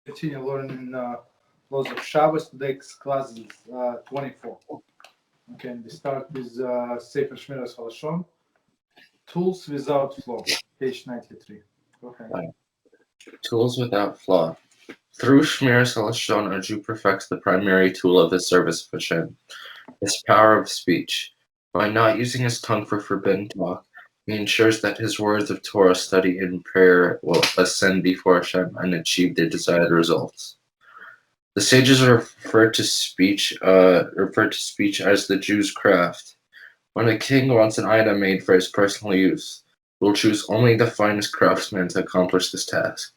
Continue learning laws of Shabbos. Today's class is 24. Okay, and we start with Sefer Shmiras Halashon, Tools Without Flaw, page 93. Go ahead. Tools without flaw. Through Shmiras Halashon, a Jew perfects the primary tool of his service of Hashem, his power of speech. By not using his tongue for forbidden talk, he ensures that his words of Torah study and prayer will ascend before Hashem and achieve their desired results. The sages refer to speech as the Jew's craft. When a king wants an item made for his personal use, he will choose only the finest craftsmen to accomplish this task.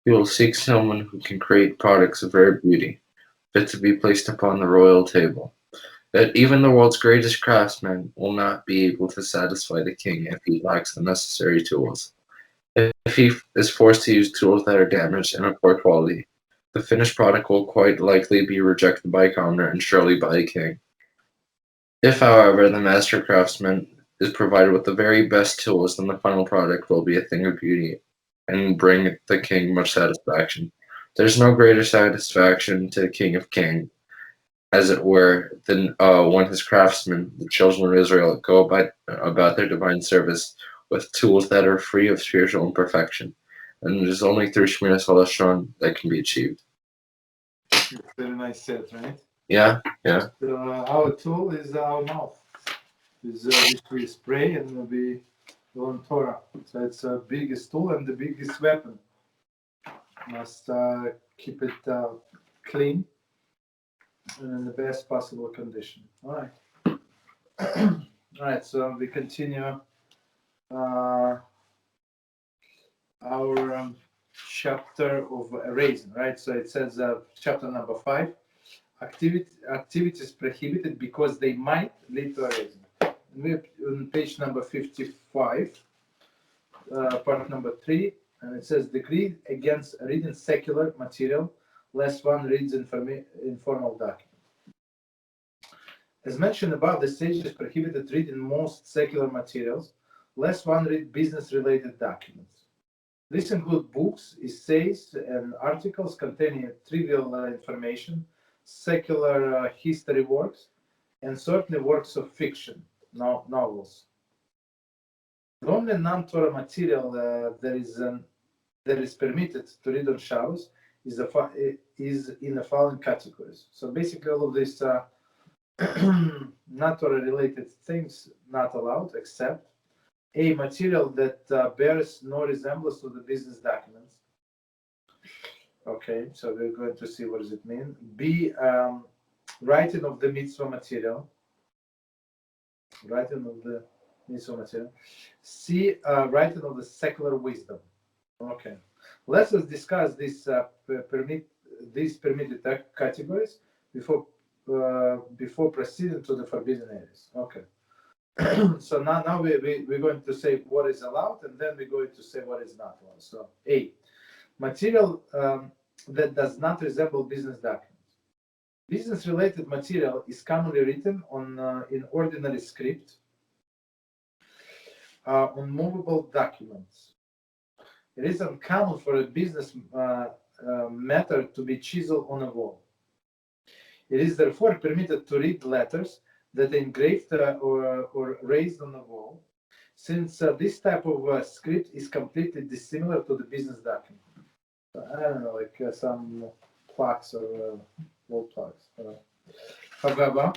He will seek someone who can create products of rare beauty, fit to be placed upon the royal table. That even the world's greatest craftsman will not be able to satisfy the king if he lacks the necessary tools. If he is forced to use tools that are damaged and of poor quality, the finished product will quite likely be rejected by a commoner and surely by a king. If, however, the master craftsman is provided with the very best tools, then the final product will be a thing of beauty and bring the king much satisfaction. There's no greater satisfaction to the King of Kings, as it were, than when his craftsmen, the children of Israel, go about their divine service with tools that are free of spiritual imperfection. And it is only through Shmiras Halashon that can be achieved. Very nice set, right? Yeah. So, our tool is our mouth, which we spray and we learn Torah. So it's the biggest tool and the biggest weapon. Must keep it clean and in the best possible condition. All right. All right. So we continue our chapter of erasing. Right. So it says chapter number 5. Activities prohibited because they might lead to erasing. We're on page number 55, part number 3, and it says decree against reading secular material, lest one reads informal document. As mentioned above, the sages prohibited reading most secular materials, lest one read business-related documents. This includes books, essays, and articles containing trivial information, secular history works, and certainly works of fiction, novels. The only non-Torah material that is permitted to read on Shabbos is in the following categories. So basically, all of these not Torah related things not allowed, except A, material that bears no resemblance to the business documents. Okay, so we're going to see what does it mean. B, writing of the mitzvah material. C, writing of the secular wisdom. Okay, let's discuss these permitted categories before proceeding to the forbidden areas. Okay. So now we're going to say what is allowed, and then we're going to say what is not allowed. So A, material that does not resemble business documents. Business-related material is commonly written in ordinary script on movable documents. It is uncommon for a business matter to be chiseled on a wall. It is therefore permitted to read letters that are engraved or raised on the wall, since this type of script is completely dissimilar to the business document. I don't know, like some plaques or wall plaques. However,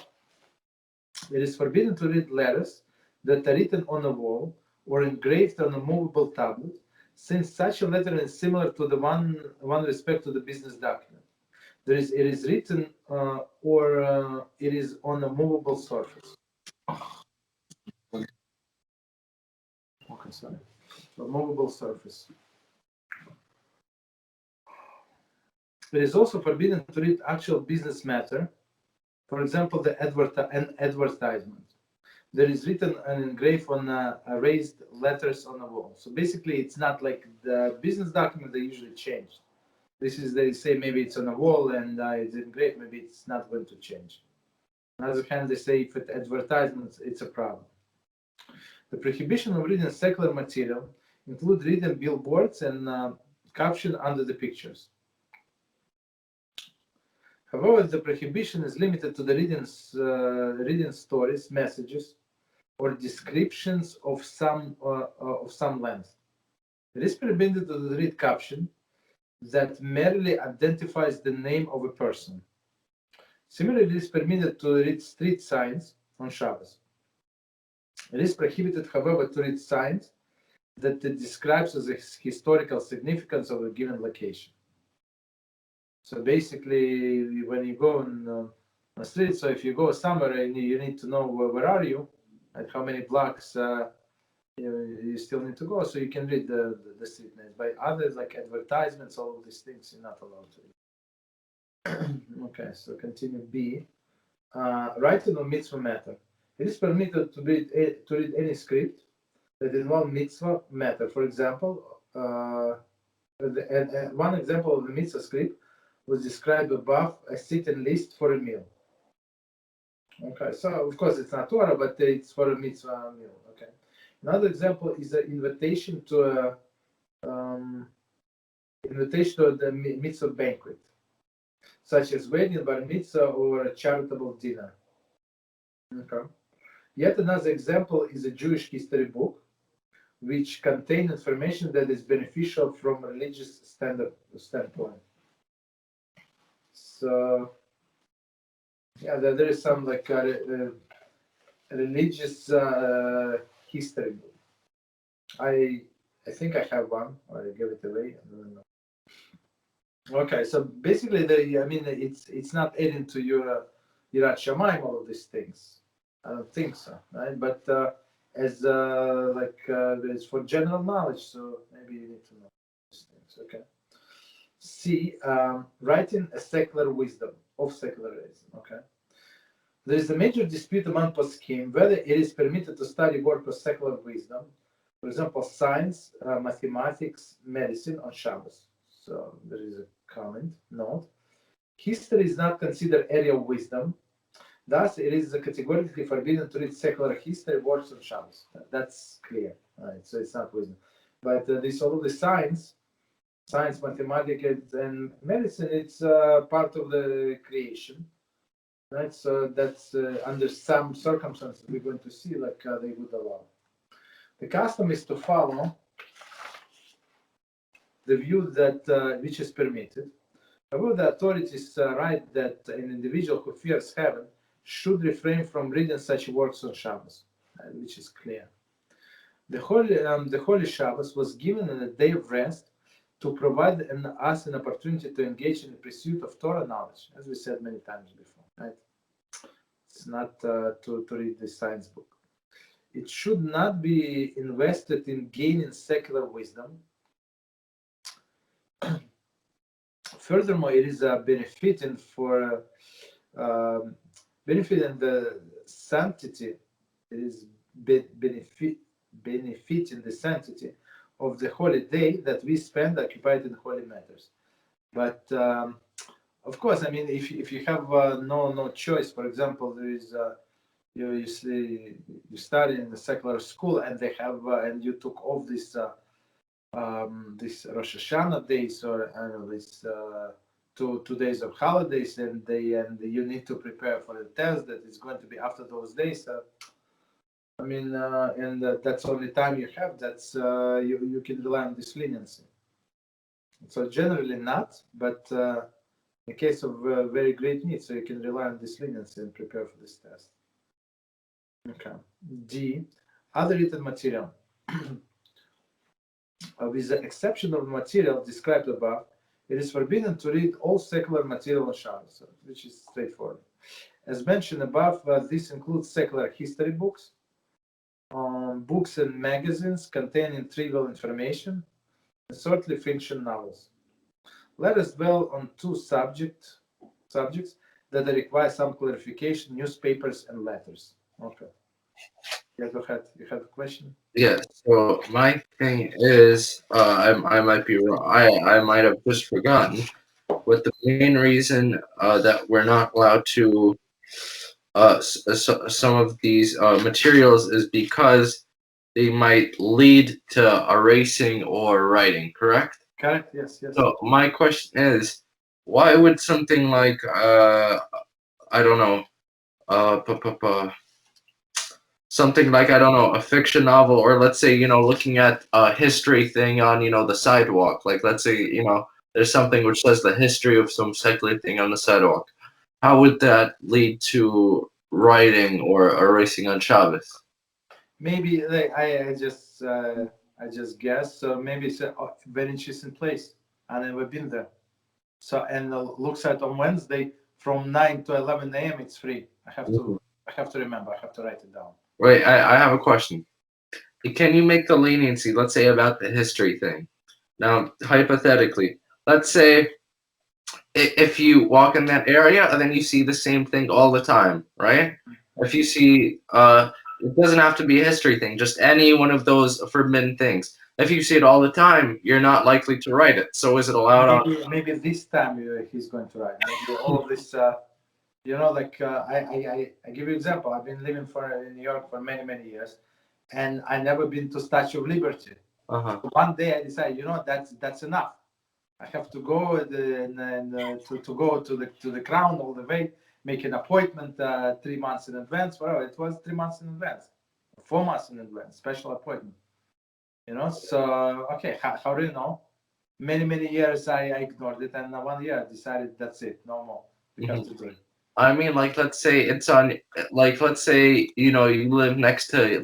it is forbidden to read letters that are written on a wall or engraved on a movable tablet, since such a letter is similar to the one respect to the business document. It is written or it is on a movable surface. Okay, sorry. A movable surface. It is also forbidden to read actual business matter. For example, an advertisement that is written and engraved on raised letters on a wall. So basically, it's not like the business document they usually change. This is, they say maybe it's on a wall and it's engraved, maybe it's not going to change. On the other hand, they say if it's advertisements, it's a problem. The prohibition of reading secular material include reading billboards and caption under the pictures. However, the prohibition is limited to the reading stories, messages, or descriptions of some length. It is permitted to read caption that merely identifies the name of a person. Similarly, it is permitted to read street signs on Shabbos. It is prohibited, however, to read signs that it describes as the historical significance of a given location. So basically, when you go on the street, so if you go somewhere and you need to know where are you, and how many blocks you still need to go, so you can read the street names. By others, like advertisements, all of these things, you're not allowed to read. Okay, so continue B. Writing on mitzvah matter. It is permitted to read any script that involves mitzvah matter. For example, one example of the mitzvah script was described above, a sit-in list for a meal. Okay, so of course it's not Torah, but it's for a mitzvah meal. Okay. Another example is an invitation to the mitzvah banquet, such as wedding, bar mitzvah, or a charitable dinner. Okay. Yet another example is a Jewish history book, which contains information that is beneficial from a religious standpoint. So, yeah, there is some like religious history book. I think I have one, or I gave it away. I don't know. Okay, so basically, it's not adding to your Yirat Shamayim, all of these things. I don't think so, right? But as it's for general knowledge, so maybe you need to know these things. Okay. C. Writing a secular wisdom of secularism. Okay. There is a major dispute among poskim whether it is permitted to study work of secular wisdom, for example, science, mathematics, medicine on Shabbos. So there is a comment, note. History is not considered area of wisdom. Thus, it is categorically forbidden to read secular history works on Shabbos. That's clear, right? So it's not wisdom. But all of the science, mathematics, and medicine, it's part of the creation. Right, so that's under some circumstances we're going to see like they would allow. The custom is to follow the view that which is permitted. However, the authorities write that an individual who fears heaven should refrain from reading such works on Shabbos, which is clear. The holy Shabbos was given on a day of rest to provide us an opportunity to engage in the pursuit of Torah knowledge, as we said many times before. Right? It's not to read the science book. It should not be invested in gaining secular wisdom. Furthermore, it is benefiting the sanctity. It is benefiting the sanctity of the holy day that we spend occupied in holy matters. But of course, I mean, if you have no choice, for example, there is you study in the secular school and they have and you took off this Rosh Hashanah days or this 2 days of holidays, and you need to prepare for the test that is going to be after those days. And that's only time you have. That's you can rely on this leniency. So generally not, but in case of very great need, so you can rely on this leniency and prepare for this test. Okay. D. Other written material. With the exception of material described above, it is forbidden to read all secular material on Shabbos, which is straightforward. As mentioned above, this includes secular history books, books and magazines containing trivial information, and shortly fiction novels. Let us dwell on two subjects that require some clarification: newspapers and letters. Okay. Yeah, go ahead. You have a question? Yeah, so my thing is, I might be wrong. I might have just forgotten what the main reason that we're not allowed to some of these materials is because they might lead to erasing or writing, correct? Correct, yes. So my question is, why would something like I don't know, something like, I don't know, a fiction novel, or let's say, looking at a history thing on, the sidewalk. Like, let's say, there's something which says the history of some secular thing on the sidewalk. How would that lead to writing or erasing on Shabbos? Maybe like I just guess. So maybe it's a very interesting place. I never been there. So and looks like on Wednesday from 9 to 11 a.m. it's free. I have to remember. I have to write it down. Wait, I have a question. Can you make the leniency, let's say, about the history thing? Now, hypothetically, let's say if you walk in that area and then you see the same thing all the time, right? If you see, it doesn't have to be a history thing, just any one of those forbidden things. If you see it all the time, you're not likely to write it. So is it allowed on? Maybe this time he's going to write. Maybe all of this, like I give you example. I've been living in New York for many years, and I never been to Statue of Liberty. Uh-huh. So one day I decided, that's enough. I have to go to go to the crown all the way, make an appointment 3 months in advance. Well, it was 3 months in advance, 4 months in advance, special appointment. So okay, how do you know? Many years I ignored it, and 1 year I decided that's it, no more. We have to do it. I mean, like, let's say it's on, like, let's say, you live next to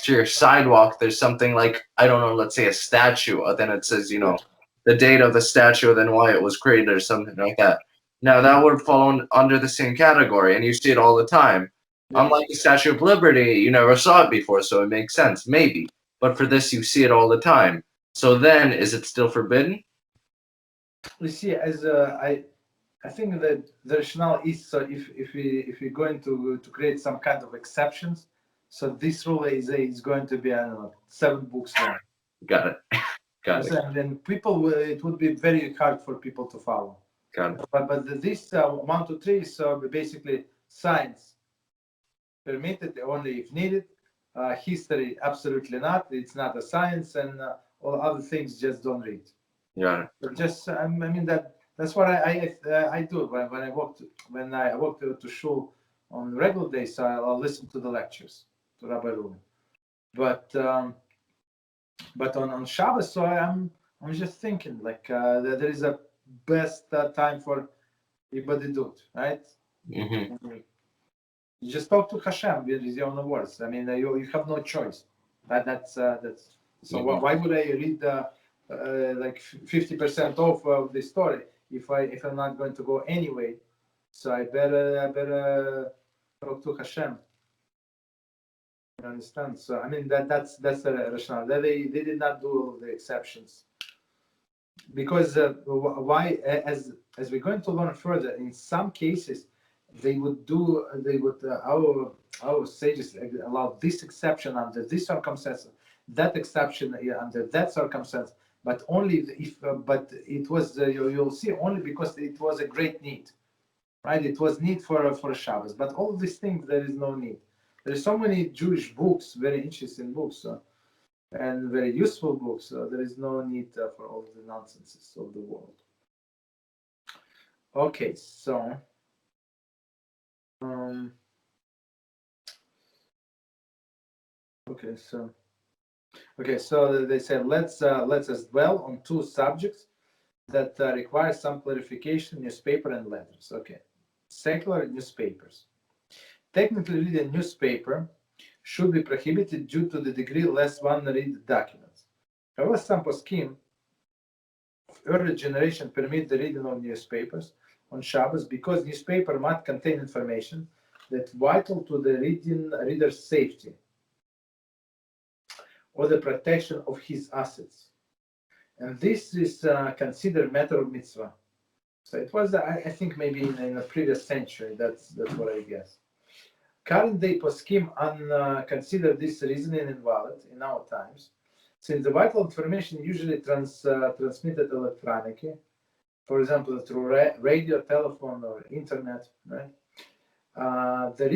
your sidewalk, there's something like, I don't know, let's say a statue, then it says, the date of the statue, then why it was created, or something like that. Now, that would fall under the same category, and you see it all the time. Yeah. Unlike the Statue of Liberty, you never saw it before, so it makes sense, maybe. But for this, you see it all the time. So then, is it still forbidden? You see, as I think that the rationale is, so if we're going to create some kind of exceptions, so this rule is going to be, I don't know, 7 books long. Got it. Got it. And then it would be very hard for people to follow. Got it. But this 1 to 3, so basically science permitted only if needed. History absolutely not. It's not a science, and all other things just don't read. Yeah. Just I mean that's what I do when I walk to shul on regular days. I'll listen to the lectures to Rabbi Reuven. But on Shabbos, so I'm just thinking like that there is a best time for ibadidut, right? Mm-hmm. You just talk to HaShem with your own words. I mean, you have no choice. That's so. Mm-hmm. Why would I read like 50% off of the story if I'm not going to go anyway? So I better talk to HaShem. You understand? So I mean that's the rationale. They did not do the exceptions because why? As we're going to learn further, in some cases our sages allow this exception under this circumstance, that exception under that circumstance, but only if but it was you'll see only because it was a great need, right? It was need for a Shabbos, but all of these things there is no need. There are so many Jewish books, very interesting books, and very useful books. So there is no need for all the nonsenses of the world. Okay, so. Okay, so they said let's us dwell on 2 subjects that require some clarification: newspaper and letters. Okay, secular newspapers. Technically, reading a newspaper should be prohibited due to the degree lest one read documents. However, some poskim of early generation permit the reading of newspapers on Shabbos because newspaper might contain information that's vital to the reader's safety or the protection of his assets. And this is considered matter of mitzvah. So it was, I think, maybe in the previous century. That's what I guess. Current day poskim consider this reasoning invalid in our times, since the vital information usually transmitted electronically, for example, through radio, telephone, or internet. Right? The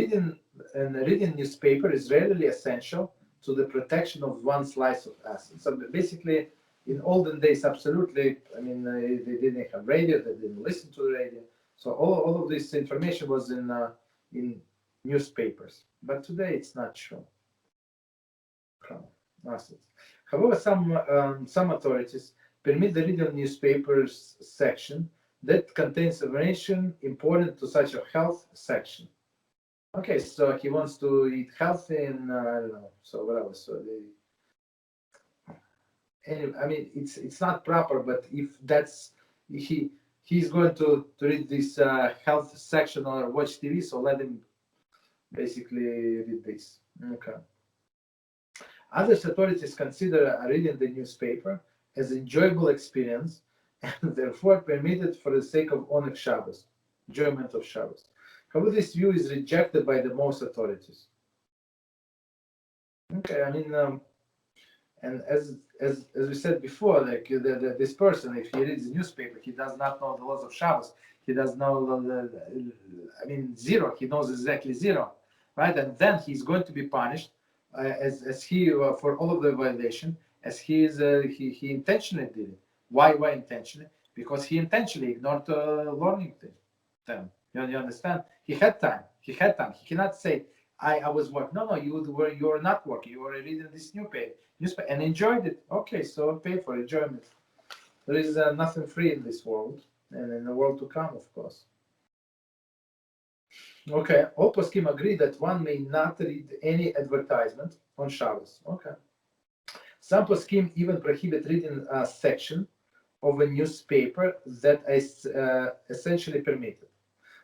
reading newspaper is rarely essential to the protection of one slice of assets. So basically, In olden days, absolutely. I mean, they didn't have radio. They didn't listen to the radio. So all of this information was in newspapers. But today it's not true. However, some authorities permit the reading of newspapers section that contains information important to such a health section. Okay, so he wants to eat healthy and I don't know, so whatever. So anyway, I mean, it's not proper, but if that's he's going to read this health section or watch TV, so let him basically read this. Okay. Other authorities consider reading the newspaper as an enjoyable experience and therefore permitted for the sake of honor Shabbos, enjoyment of Shabbos. However, this view is rejected by the most authorities. Okay, I mean, and as we said before, like this person, if he reads the newspaper, he does not know the laws of Shabbos. He does know I mean, zero. He knows exactly zero, right? And then he's going to be punished as he for all of the violation, as he is he intentionally did it. Why intentionally? Because he intentionally ignored learning them. You understand? He had time. He cannot say, I was working. No, you were not working. You were reading this newspaper and enjoyed it. Okay, so pay for enjoyment. There is nothing free in this world, and in the world to come, of course. Okay, all poskim agree that one may not read any advertisement on Shabbos. Okay. Some poskim even prohibit reading a section of a newspaper that is essentially permitted.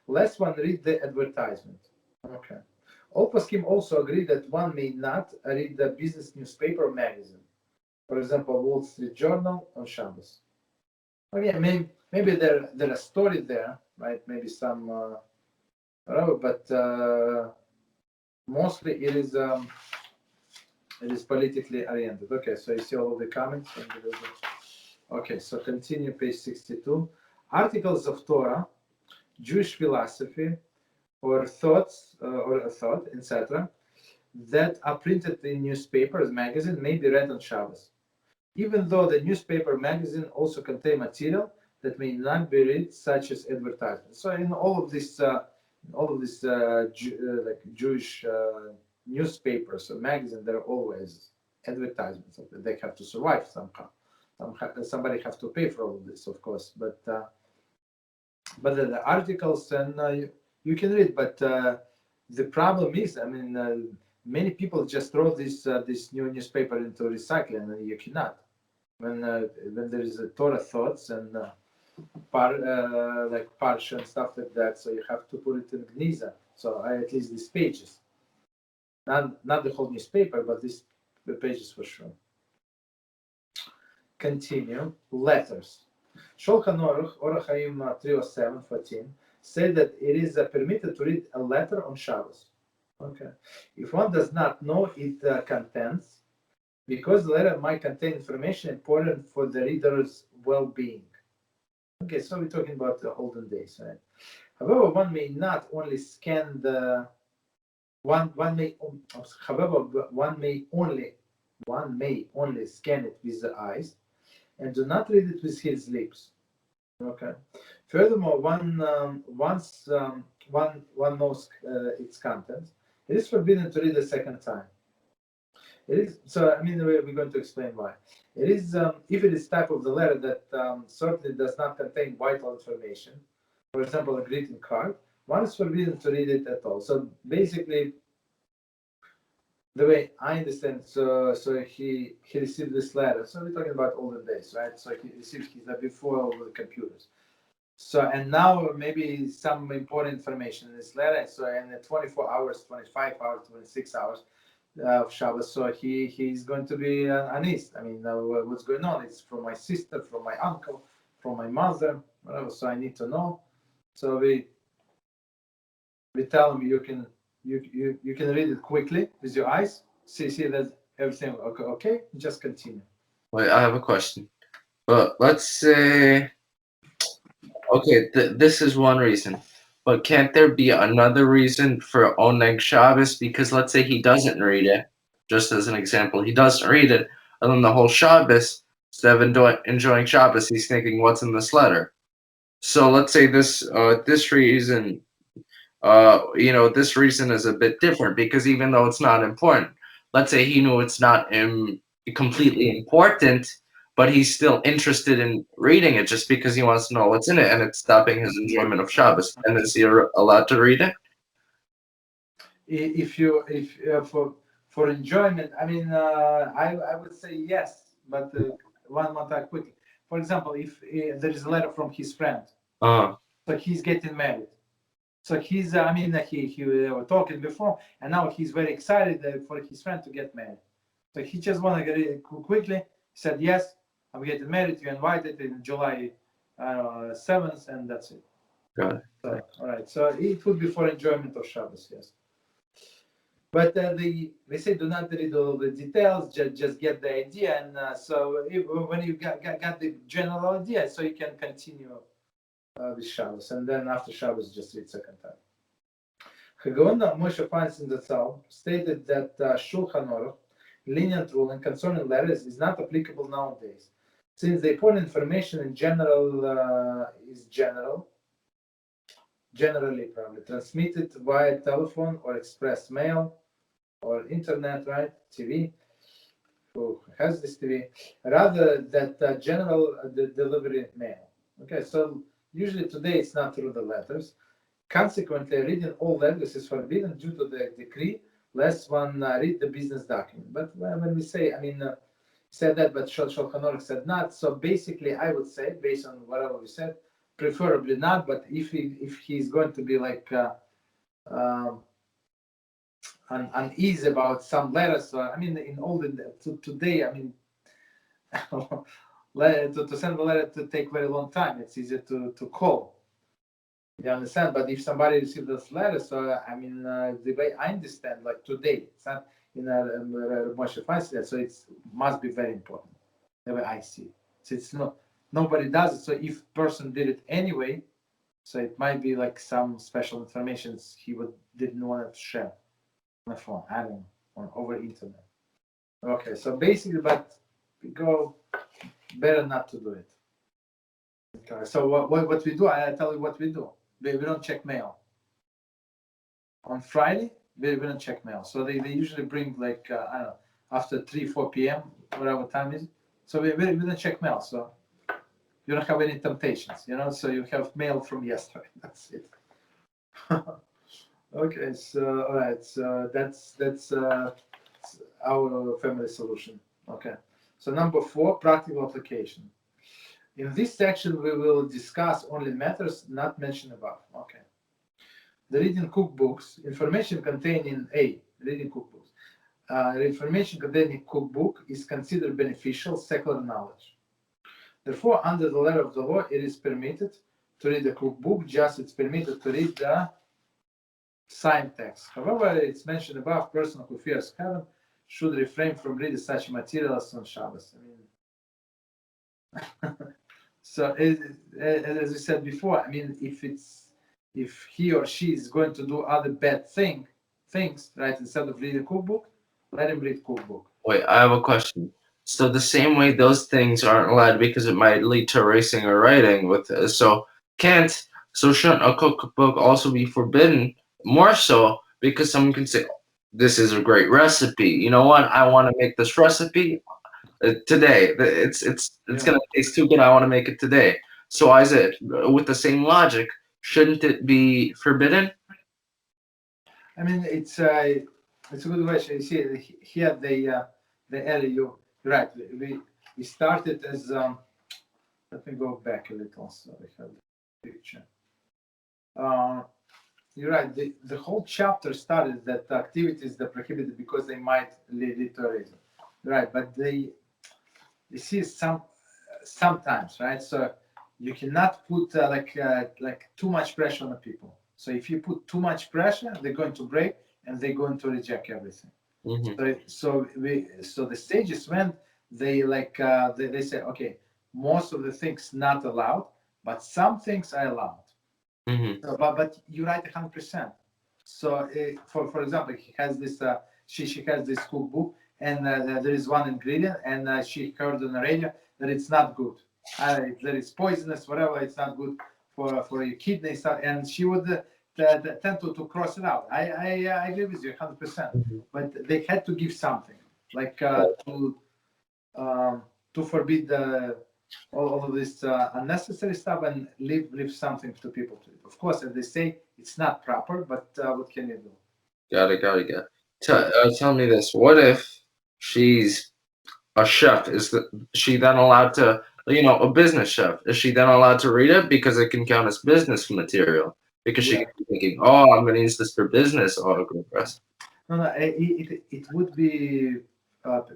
Lest one read the advertisement. Okay. All poskim also agree that one may not read the business newspaper or magazine. For example, Wall Street Journal on Shabbos. Okay, maybe there are stories there, right? Maybe some, but mostly it is politically oriented. Okay, so you see all of the comments. Okay, so continue, page 62. Articles of Torah, Jewish philosophy, or thoughts, or a thought, etc., that are printed in newspapers, magazine, may be read on Shabbos, even though the newspaper magazine also contain material that may not be read, such as advertisements. So in all of this like Jewish newspapers or magazine, there are always advertisements. They have to survive somehow. Somebody have to pay for all of this, of course. But the articles and you can read. But the problem is, I mean, many people just throw this new newspaper into recycling, and you cannot. When there is a Torah thoughts and like parsha and stuff like that, so you have to put it in Gniza. So at least these pages, not the whole newspaper, but the pages for sure. Continue. Letters. Shulchan Aruch, Orach Chaim 307:14, said that it is permitted to read a letter on Shabbos. Okay. If one does not know its contents, because the letter might contain information important for the reader's well-being. Okay, so we're talking about the olden days, right? However, one may not only scan the one may only scan it with the eyes and do not read it with his lips. Okay. Furthermore, once one knows its contents, it is forbidden to read a second time. It is so. I mean, we're going to explain why. It is if it is type of the letter that certainly does not contain vital information. For example, a greeting card. One is forbidden to read it at all. So basically, the way I understand, so he received this letter. So we're talking about olden days, right? So he received it before all the computers. So and now maybe some important information in this letter. So in the 24 hours, 25 hours, 26 hours of Shabbos, so he's going to be honest. I mean, what's going on? It's from my sister, from my uncle, from my mother, whatever. So I need to know. So we tell him you can read it quickly with your eyes. See that everything okay. Just continue. Wait, I have a question. But let's say, okay, this is one reason. But can't there be another reason for Oneg Shabbos? Because let's say he doesn't read it, just as an example, he doesn't read it, and then the whole Shabbos, Instead of enjoying Shabbos, he's thinking, what's in this letter? So let's say this reason, this reason is a bit different, because even though it's not important, let's say he knew it's not completely important, but he's still interested in reading it just because he wants to know what's in it, and it's stopping his enjoyment of Shabbos. And is he allowed to read it? If for enjoyment, I mean, I would say yes, but one more time quickly. For example, if there is a letter from his friend, so he's getting married. So he's, he were talking before, and now he's very excited for his friend to get married. So he just want to get it quickly. He said, yes, I'm getting married. You invited in July 7th, and that's it. Got it. So, all right. So it would be for enjoyment of Shabbos, yes. But they say do not read all the details, just get the idea. And so when you got the general idea, so you can continue with Shabbos. And then after Shabbos, just read second time. Gaon Moshe finds in the Tzal stated that Shulchan Aruch lenient ruling concerning letters is not applicable nowadays, since the important information in general is generally probably transmitted via telephone or express mail or internet, right? TV. Who has this TV? Rather that general delivery mail. Okay, so usually today it's not through the letters. Consequently, reading all letters is forbidden due to the decree, lest one read the business document. But when we say, said that, but Shulchan Aruch said not. So basically, I would say, based on whatever we said, preferably not. But if he's going to be like uneasy about some letters, in all today, to send a letter to take very long time. It's easier to call. You understand? But if somebody received this letter, so the way I understand, like today, it's not Moshe finds that, so it must be very important. The way I see it. So it's nobody does it. So if person did it anyway, so it might be like some special information he didn't want to share on the phone. I don't know, or over internet. Okay, so basically, but we go better not to do it. Okay, so what we do? I tell you what we do. We don't check mail. On Friday, we don't check mail. So they usually bring like, I don't know, after 3-4 p.m., whatever time is. So we don't check mail. So you don't have any temptations, so you have mail from yesterday. That's it. Okay, so all right, so that's our family solution. Okay, so number 4, practical application. In this section, we will discuss only matters not mentioned above. Okay. The reading cookbooks, information contained in reading cookbooks. The information contained in cookbook is considered beneficial secular knowledge. Therefore, under the letter of the law, it is permitted to read the cookbook, just it's permitted to read the signed text. However, it's mentioned above, person who fears heaven should refrain from reading such materials on Shabbos. So as we said before, if he or she is going to do other bad things, right, instead of reading cookbook, let him read cookbook. Wait, I have a question. So the same way those things aren't allowed because it might lead to erasing or writing shouldn't a cookbook also be forbidden? More so because someone can say, this is a great recipe. You know what? I want to make this recipe today. It's gonna taste too good. I want to make it today. So is it with the same logic? Shouldn't it be forbidden? It's a good question. You see here the area. You're right. We started as let me go back a little so we have the picture. You're right. The whole chapter started that activities that prohibited because they might lead to erasure. Right, but you see sometimes, right? So you cannot put like too much pressure on the people. So if you put too much pressure, they're going to break and they're going to reject everything. Mm-hmm. So the stages when they they say, okay, most of the things not allowed, but some things are allowed. Mm-hmm. So, but you're right 100%. So for example, he has this she has this cookbook, and there is one ingredient, and she heard on the radio that it's not good. That it's poisonous, whatever. It's not good for your kidneys, and she would tend to cross it out. I agree with you 100%. But they had to give something, like to forbid all of this unnecessary stuff and leave something to people to eat. Of course, as they say, it's not proper, but what can you do? Got it. Tell me this: what if she's a chef? Is she then allowed to, a business chef? Is she then allowed to read it because it can count as business material? Because she could be thinking, "Oh, I'm going to use this for business autograph." No, it would be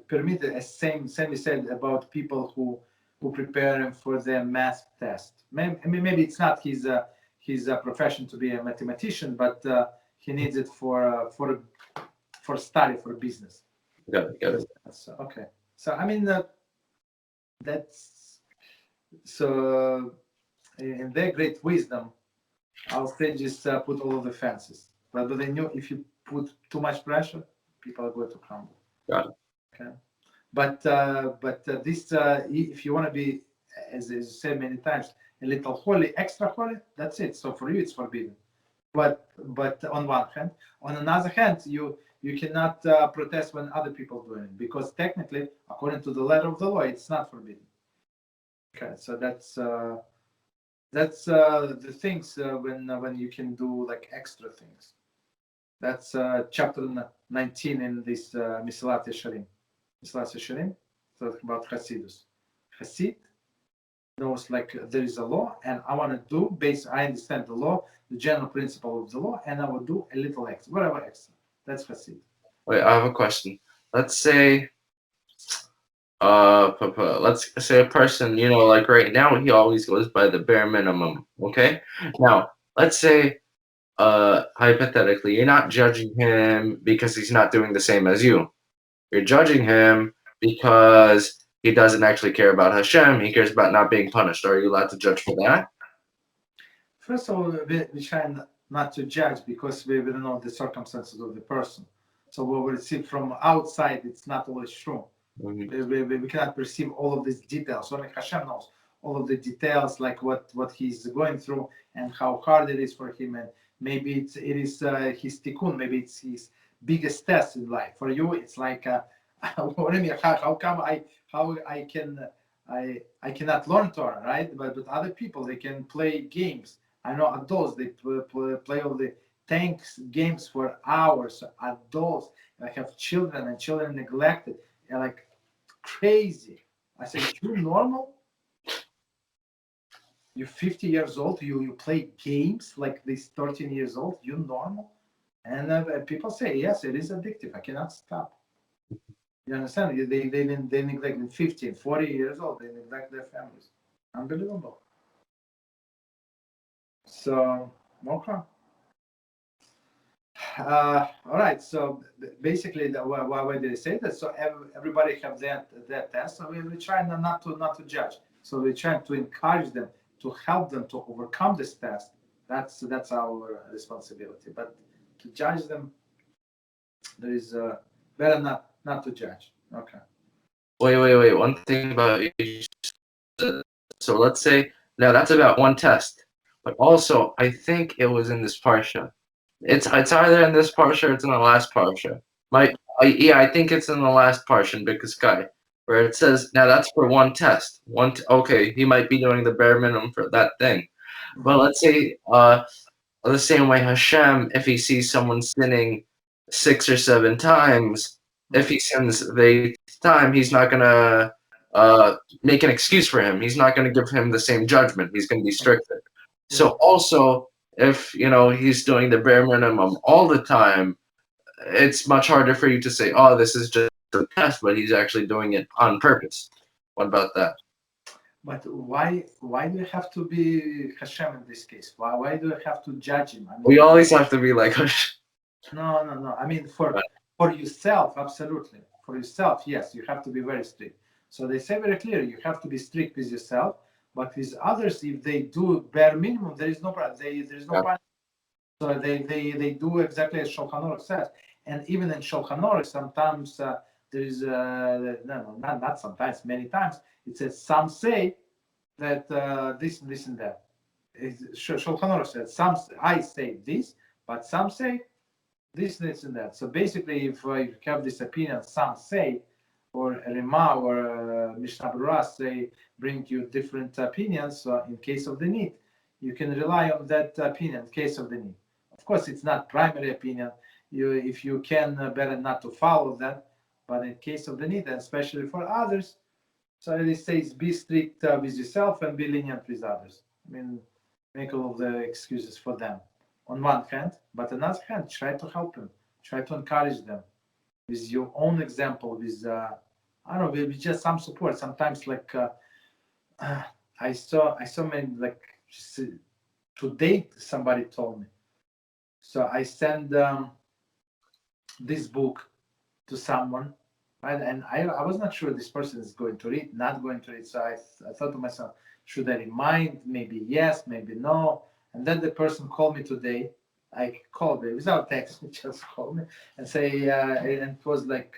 permitted, as same you said about people who prepare for the math test. Maybe it's not his profession to be a mathematician, but he needs it for study, for business. Got it. So, okay. So I mean that's so in their great wisdom, our sages put all of the fences. But they knew if you put too much pressure, people are going to crumble. Got it. Okay. But this, if you want to be, as you said many times, a little holy, extra holy, that's it. So for you, it's forbidden. But on one hand, on another hand, you cannot protest when other people do it, because technically, according to the letter of the law, it's not forbidden. Okay, so that's the things when you can do like extra things. That's chapter 19 in this Mesilat Yesharim. Mesilat Yesharim talking about Hasidus. Hasid knows like there is a law, and I want to do I understand the law, the general principle of the law, and I will do a little extra, whatever extra. That's Hasid. Wait, I have a question. Let's say, let's say a person, like right now, he always goes by the bare minimum. Okay. Now, let's say, hypothetically, you're not judging him because he's not doing the same as you. You're judging him because he doesn't actually care about HaShem. He cares about not being punished. Are you allowed to judge for that? First of all, we try not to judge because we don't know the circumstances of the person. So what we see from outside, it's not always true. We cannot perceive all of these details. Only HaShem knows all of the details, like what he's going through and how hard it is for him. And maybe it is his TIKKUN. Maybe it's his biggest test in life. For you, it's like what do you mean? How come I cannot learn Torah, right? But other people, they can play games. I know adults, they play all the tanks games for hours. Adults, I have children, and children neglected. They're like crazy. I said, you normal? You're 50 years old. You play games like this 13 years old. You normal? And people say, yes, it is addictive. I cannot stop. You understand? They neglect in 50, 40 years old. They neglect their families. Unbelievable. So, okay. All right. So basically, why did I say that? So everybody have that test. So we try not to judge. So we try to encourage them, to help them to overcome this test. That's our responsibility. But to judge them, there is better not to judge. Okay. Wait. One thing about you. So let's say now that's about one test, but also I think it was in this parsha. It's either in this parsha or it's in the last parsha. I think it's in the last parsha because where it says now that's for one test. Okay, he might be doing the bare minimum for that thing, but let's say the same way HaShem, if he sees someone sinning 6 or 7 times, if he sins the 8th time, he's not gonna make an excuse for him. He's not gonna give him the same judgment. He's gonna be stricter. So also, if he's doing the bare minimum all the time, it's much harder for you to say, "Oh, this is just a test," but he's actually doing it on purpose. What about that? But why do you have to be HaShem in this case? Why do you have to judge him? I mean, We always have to be like HaShem. No. I mean, for yourself, absolutely. For yourself, yes, you have to be very strict. So they say very clearly, you have to be strict with yourself. But with others, if they do bare minimum, there is no problem. There is no punishment. So they do exactly as Shulchan Aruch says. And even in Shulchan Aruch, sometimes there is no, not sometimes, many times it says some say that this and that. Shulchan Aruch said some I say this, but some say this and that. So basically, if you have this opinion, some say, or Rima or Mishnah Berurah say, bring you different opinions in case of the need, you can rely on that opinion in case of the need. Of course, it's not primary opinion. If you can, better not to follow that. But in case of the need, and especially for others, so it says be strict with yourself and be lenient with others. I mean, make all of the excuses for them on one hand, but on the other hand, try to help them, try to encourage them with your own example, with I don't know, with just some support. Sometimes, like I saw many, like today somebody told me. So I send this book to someone, right? And I was not sure this person is going to read, not going to read. So I thought to myself, should I remind? Maybe yes, maybe no. And then the person called me today. I called me without text, just called me and say, and it was like,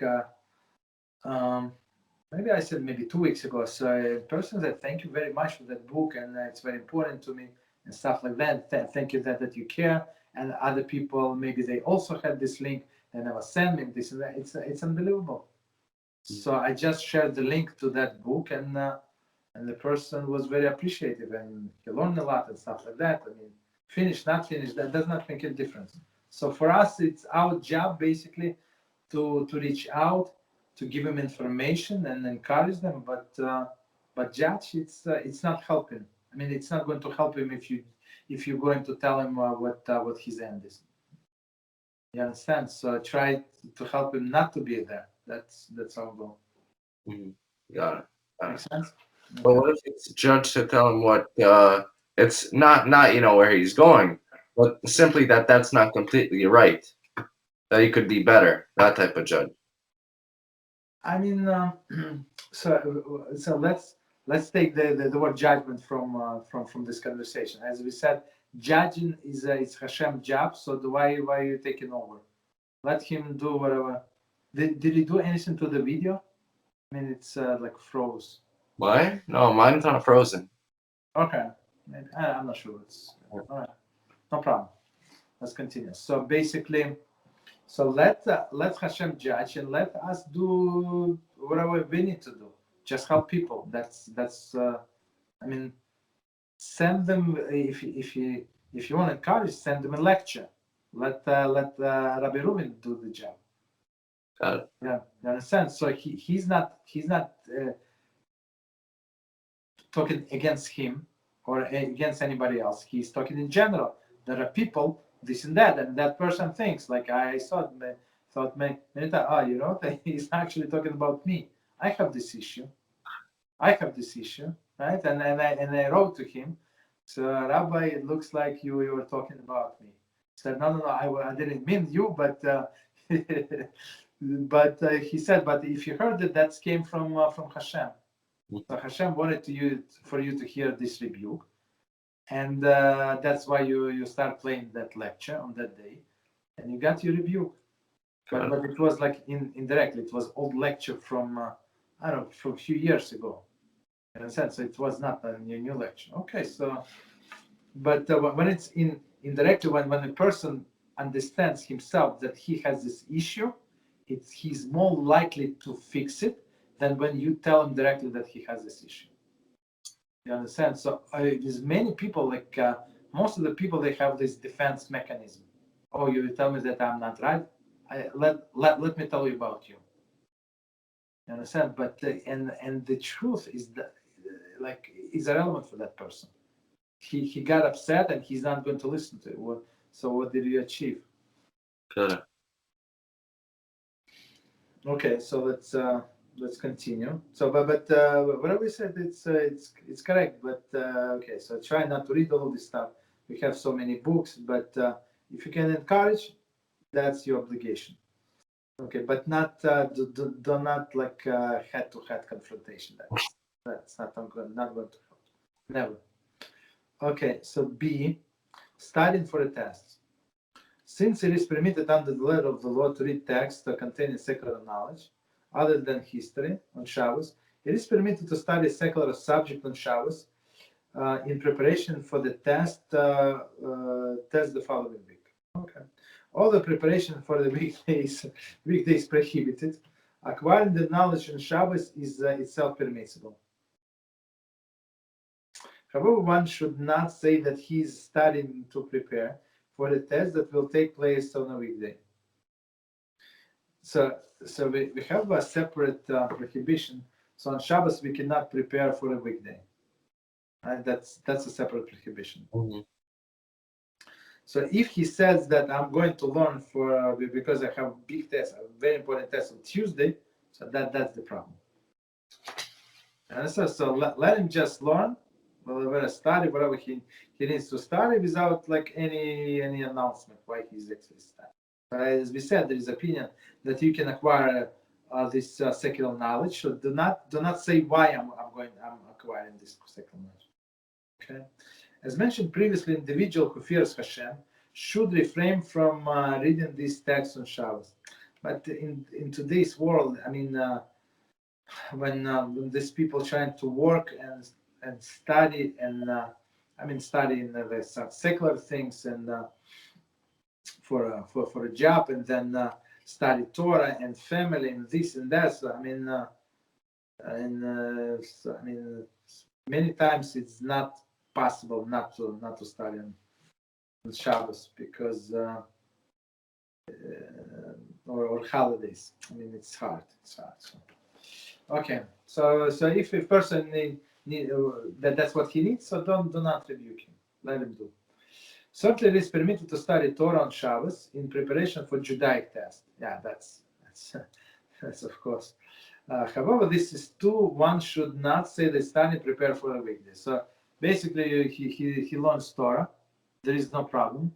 maybe I said maybe 2 weeks ago. So a person said, thank you very much for that book, and it's very important to me and stuff like that. Thank you that you care. And other people, maybe they also had this link and I was sending this and that. It's unbelievable. So I just shared the link to that book, and the person was very appreciative, and he learned a lot and stuff like that. I mean, finished, not finished, that does not make a difference. So for us, it's our job basically to reach out, to give them information and encourage them, but judge, it's not helping. I mean, it's not going to help him if you're going to tell him what his end is. You understand? So try to help him not to be there. That's our goal. Mm-hmm. Got it. Makes sense? But what if it's a judge to tell him what it's not where he's going, but simply that's not completely right, that he could be better, that type of judge. I mean, so let's take the word judgment from this conversation. As we said, judging is Hashem's job. So why are you taking over? Let him do whatever. Did he do anything to the video? I mean, it's like froze. Why? No, mine's not frozen. Okay, I'm not sure. It's all right. No problem. Let's continue. So basically, let Hashem judge, and let us do whatever we need to do. Just help people. That's. I mean, send them if you want to encourage, send them a lecture. Let Rabbi Reuven do the job. Got it. Yeah, you understand? So he's not talking against him or against anybody else. He's talking in general. There are people, this and that person thinks, like I thought many times, he's actually talking about me. I have this issue, right? And I wrote to him. So Rabbi, it looks like you were talking about me. He said, no, I didn't mean you, but but he said, but if you heard that came from Hashem. So Hashem wanted for you to hear this rebuke, and that's why you start playing that lecture on that day, and you got your rebuke. But it was like indirectly. It was old lecture from I don't know, from a few years ago. You understand? So it was not a new lecture. Okay, so but when it's indirectly, when a person understands himself that he has this issue, he's more likely to fix it than when you tell him directly that he has this issue. You understand? So there's many people, like most of the people, they have this defense mechanism. Oh, you tell me that I'm not right. Let me tell you about you. You understand? But and the truth is that is irrelevant for that person. He got upset and he's not going to listen to it. So what did you achieve? Good. Okay, so let's continue. So but whatever we said, it's correct. But okay, so try not to read all this stuff. We have so many books, but if you can encourage, that's your obligation. Okay, but not do not like head-to-head confrontation. That's not going to help. Never. Okay, so B, studying for a test. Since it is permitted under the letter of the law to read text containing secular knowledge, other than history on Shabbos. It is permitted to study a secular subject on Shabbos in preparation for the test the following week. Okay. All the preparation for the weekdays prohibited. Acquiring the knowledge on Shabbos is itself permissible. However, one should not say that he is studying to prepare for the test that will take place on a weekday. So we have a separate prohibition. So on Shabbos we cannot prepare for a weekday. That's a separate prohibition. Mm-hmm. So if he says that I'm going to learn because I have a big test, a very important test on Tuesday, so that's the problem. And so let him just learn, study whatever he needs to study without like any announcement why he's actually studying. As we said, there is opinion that you can acquire this secular knowledge. So do not say why I'm acquiring this secular knowledge. Okay. As mentioned previously, individual who fears HaShem should refrain from reading these texts on Shabbos. But in today's world, I mean, when these people trying to work and study and studying the secular things and for a job, and then study Torah and family and this and that. So many times it's not possible not to study on Shabbos because or holidays. I mean, it's hard. So. Okay, so if a person need that's what he needs, so do not rebuke him. Let him do. Certainly, it is permitted to study Torah on Shabbos in preparation for Judaic test. Yeah, that's of course. However, this is too. One should not say they study prepare for a weekday. So basically, he learns Torah. There is no problem.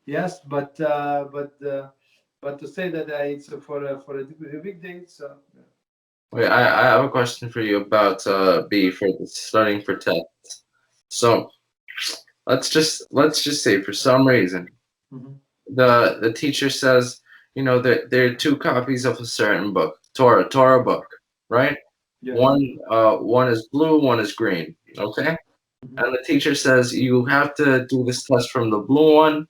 Yes, but to say that it's for a weekday, so. Wait, I have a question for you about B for studying for tests. So let's just say for some reason the teacher says, that there are two copies of a certain book, Torah book, right? Yeah. One is blue, one is green. Okay? And the teacher says you have to do this test from the blue one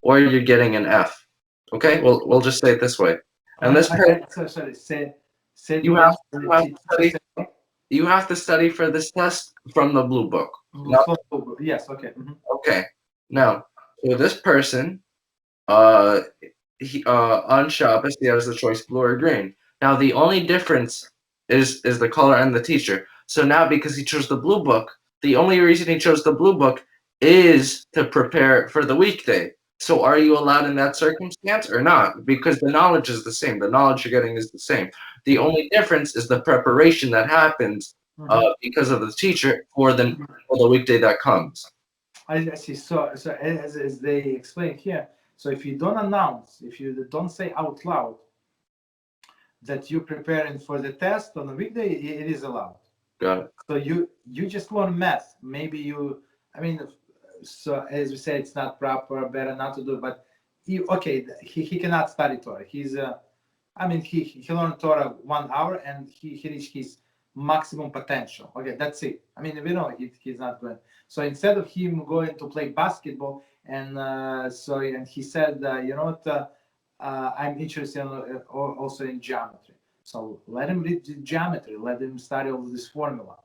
or you're getting an F. Okay? We'll just say it this way. And this you have to study for this test from the blue book. Yes, okay. Okay. Now, so this person, he on Shabbos, he has the choice blue or green. Now, the only difference is the color and the teacher. So now, because he chose the blue book, the only reason he chose the blue book is to prepare for the weekday. So are you allowed in that circumstance or not? Because the knowledge is the same. The knowledge you're getting is the same. The only difference is the preparation that happens because of the teacher for the weekday that comes. I see. So as they explain here, so if you don't announce, if you don't say out loud that you're preparing for the test on a weekday, it is allowed. Got it. So you just learn math. Maybe so as we say, it's not proper, better not to do it, but he cannot study Torah. He learned Torah 1 hour and he reached his maximum potential. Okay, that's it. I mean, we know he's not going. So instead of him going to play basketball and he said, I'm interested also in geometry. So let him read geometry. Let him study all this formula.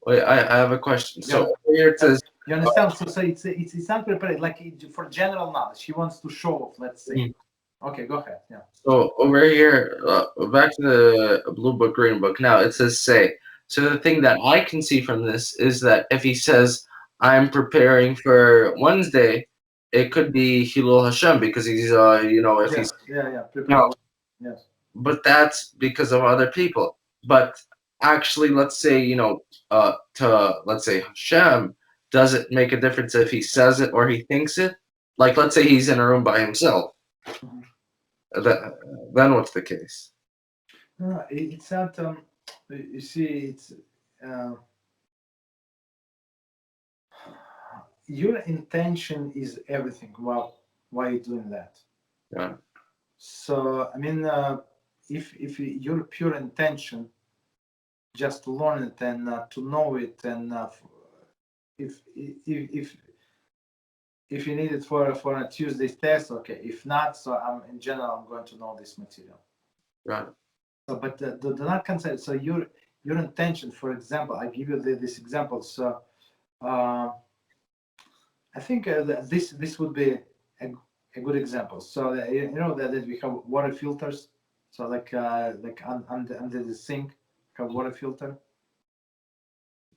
Wait, I have a question. So here it says. You understand? So it's not prepared like for general knowledge. He wants to show off. Let's say. Okay, go ahead. Yeah. So over here, back to the blue book, green book. Now it says say. So the thing that I can see from this is that if he says I'm preparing for Wednesday, it could be Hilul HaShem because he's he's preparing. Yes. But that's because of other people. But actually, let's say let's say HaShem, does it make a difference if he says it or he thinks it? Like let's say he's in a room by himself. Then what's the case? No, it's not. You see, it's your intention is everything. Why are you doing that? Yeah. So if your pure intention just to learn it and to know it, and if you need it for a Tuesday test, okay. If not, so in general I'm going to know this material. Right. So, but do not consider. So your intention, for example, I give you this example. So I think this would be a good example. So you know that we have water filters. So like under the sink, have water filter.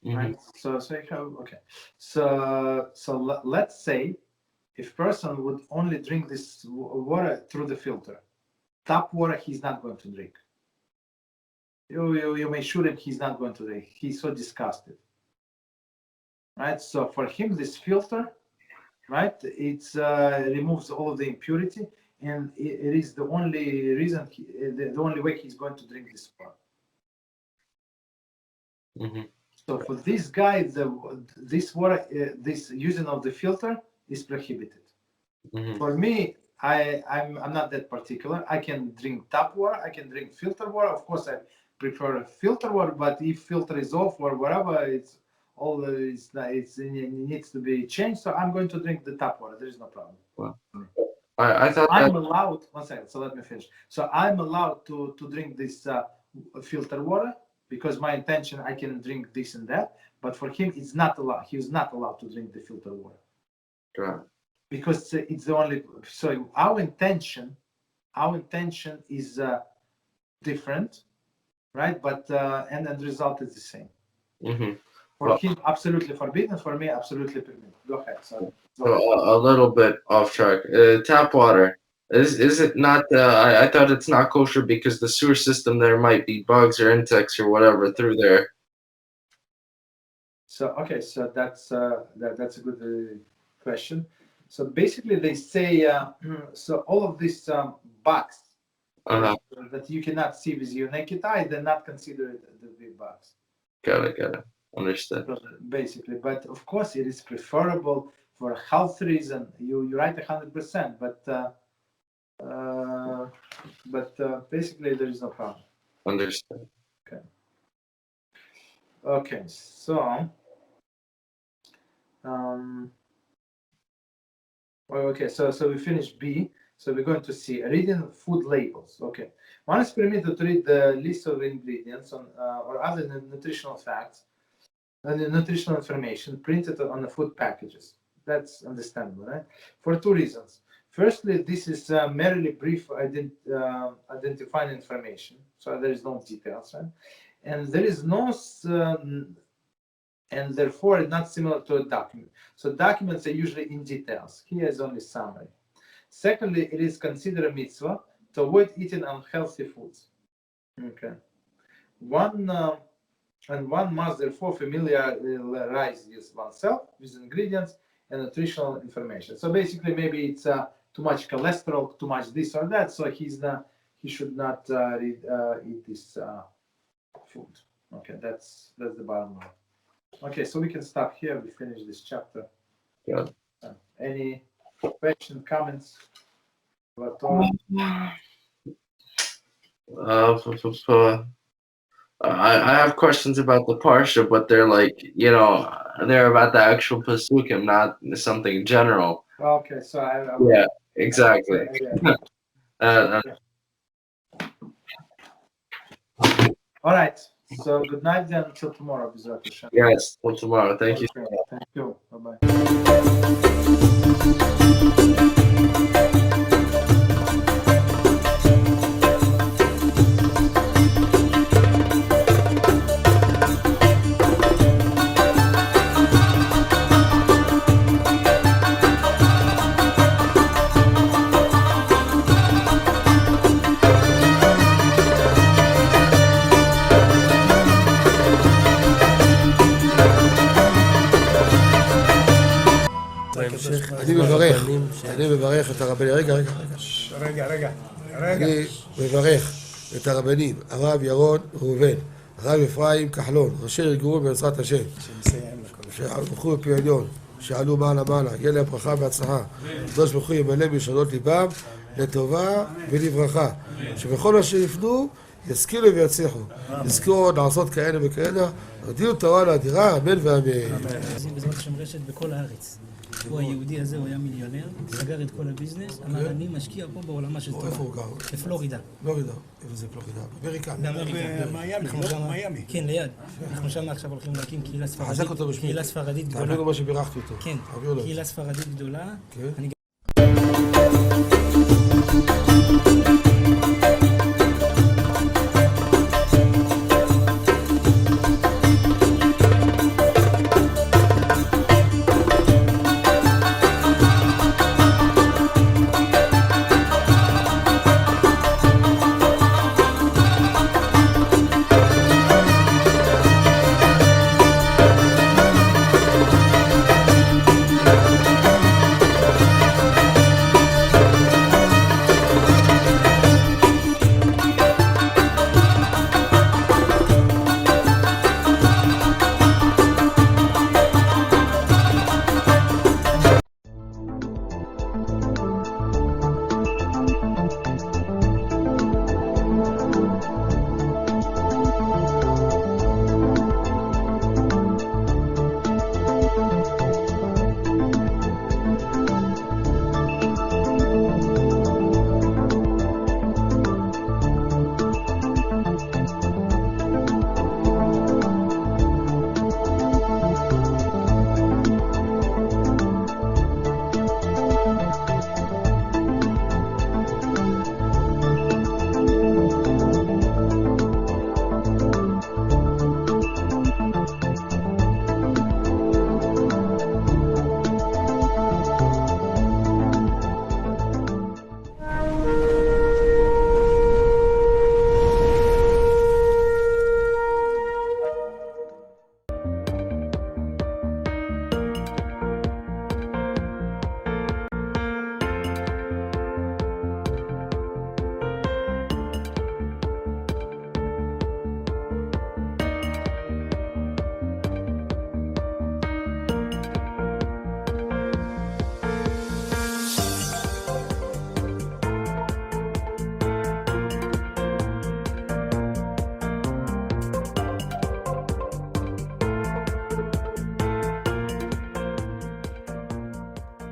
Right. So you have, okay. So let's say if person would only drink this water through the filter, tap water he's not going to drink. You may shoot him, he's not going to drink. He's so disgusted. Right. So for him, this filter, right, it's removes all of the impurity, and it is the only reason, the only way he's going to drink this water. So for this guy, this water, this using of the filter is prohibited. For me, I'm not that particular. I can drink tap water. I can drink filter water. Of course, I prefer filter water. But if filter is off or whatever, it needs to be changed. So I'm going to drink the tap water. There is no problem. Well, I thought I'm allowed. 1 second. So let me finish. So I'm allowed to drink this filter water. Because my intention, I can drink this and that, but for him, it's not allowed. He is not allowed to drink the filtered water. Right. Because it's the only. So our intention is different, right? But and the result is the same. For him, absolutely forbidden. For me, absolutely permitted. Go ahead. So a little bit off track. Tap water. Is it not? I thought it's not kosher because the sewer system there might be bugs or insects or whatever through there. So okay, so that's a good question. So basically, they say so all of these bugs that you cannot see with your naked eye, they're not considered the big bugs. Got it. Understood. Basically, but of course, it is preferable for a health reason. You're right 100%, but basically there is no problem. Understood. Okay, so so we finished B. So we're going to C, reading food labels. Okay, one is permitted to read the list of ingredients or other nutritional facts and the nutritional information printed on the food packages. That's understandable, right? For two reasons. Firstly, this is merely brief identifying information, so there is no details, right? And there is no, and therefore not similar to a document. So documents are usually in details. Here is only summary. Secondly, it is considered a mitzvah to avoid eating unhealthy foods. Okay. One must therefore familiarize oneself with ingredients and nutritional information. So basically, maybe it's too much cholesterol, too much this or that. So he should not eat this food. Okay, that's the bottom line. Okay, so we can stop here. We finish this chapter. Yeah. Any question, comments about Torah? I have questions about the parsha, but they're like, they're about the actual pasukim, not something general. Okay, so yeah, exactly. All right. So good night then until tomorrow. Yes, till tomorrow. Thank you. Thank you. Bye-bye. אני מברך את הרבנים, אני מברך את הרבנים, הרב ירון ראובן, הרב אפרים כחלון, ראשי ארגון בעזרת השם, שהלכו בפי עליון, שעלו מעלה, יהיה להם ברכה והצלחה, הקדוש ברוך הוא ימלא בלשונות ליבם, לטובה ולברכה. שבכל אשר יפנו, ישכילו ויצליחו. יזכו לעשות כאלה וכאלה. רדיו תורה לאדירה, אמן ואמן. בעזרת השם רשת בכל הארץ. הוא היהודי הזה, הוא היה מיליונר, סגר את כל הביזנס, אמר אני משקיע פה בעולמה של תורה. איפה הוא גר? בפלורידה. פלורידה. איפה זה פלורידה? באמריקה. במיימי. כן, ליד. אנחנו שם עכשיו הולכים להקים קהילה ספרדית. חזק אותו בשמי. קהילה ספרדית גדולה. תעבירו מה שבירכתי אותו. כן, קהילה ספרדית גדולה.